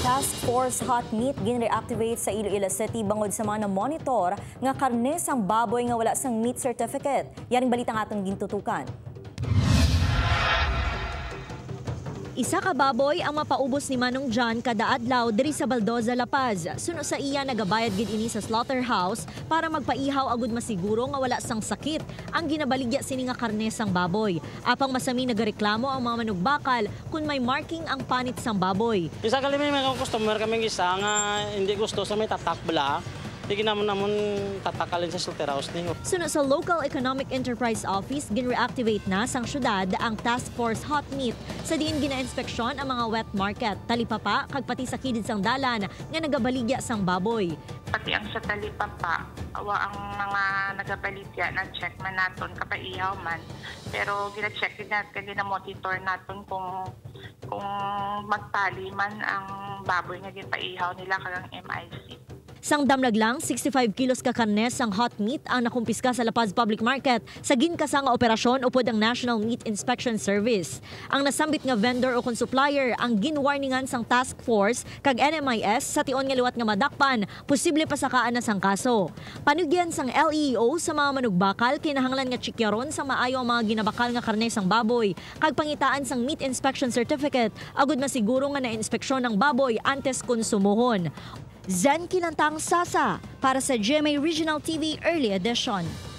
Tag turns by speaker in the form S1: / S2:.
S1: Task Force Hot Meat gin-reactivate sa Iloilo City bangod sa mga na-monitor nga karne sang baboy nga wala sang meat certificate. Yaring balita nga atong gintutukan. Isa ka baboy ang mapaubos ni Manong John kada adlaw diri sa Baldoza, La Paz. Suno sa iya nagabayad gid ini sa slaughterhouse para magpaihaw agud masiguro nga wala sang sakit ang ginabaligya sini nga karne sang baboy. Apang masami nagareklamo ang mga manugbakal kung may marking ang panit sang baboy.
S2: Isa kali may mga customer kaming isa nga hindi gusto sa may tatak bala. Hindi namon tatakalin sa slaughterhouse ninyo.
S1: Suno sa Local Economic Enterprise Office, gin-reactivate na sang syudad ang Task Force Hot Meat sa diin gina-inspeksyon ang mga wet market, talipapa, kag pati sa kidid sang dalan nga nagabaligya sang baboy.
S3: Pati ang sa talipapa, awa ang mga nagabaligya na check man naton kapaihaw man. Pero gina-check din natin, gina-monitor naton kung magtali man ang baboy nga ginpaihaw nila kagang MIC.
S1: Sang damlag lang, 65 kilos ka karne sang hot meat ang nakumpiska sa La Paz Public Market sa ginka nga operasyon upod ang National Meat Inspection Service. Ang nasambit nga vendor o supplier ang ginwarningan sang task force kag NMIS sa tion nga liwat nga madakpan, posible pasakaan na sang kaso. Panugyan sang LEO sa mga manugbakal kinahanglan nga tsikyaron sa maayo ang mga ginabakal nga karne sang baboy kag pangitaan sang meat inspection certificate agud masiguro nga na-inspeksyon ang baboy antes konsumohon. Zen Kilantang Sasa para sa GMA Regional TV Early Edition.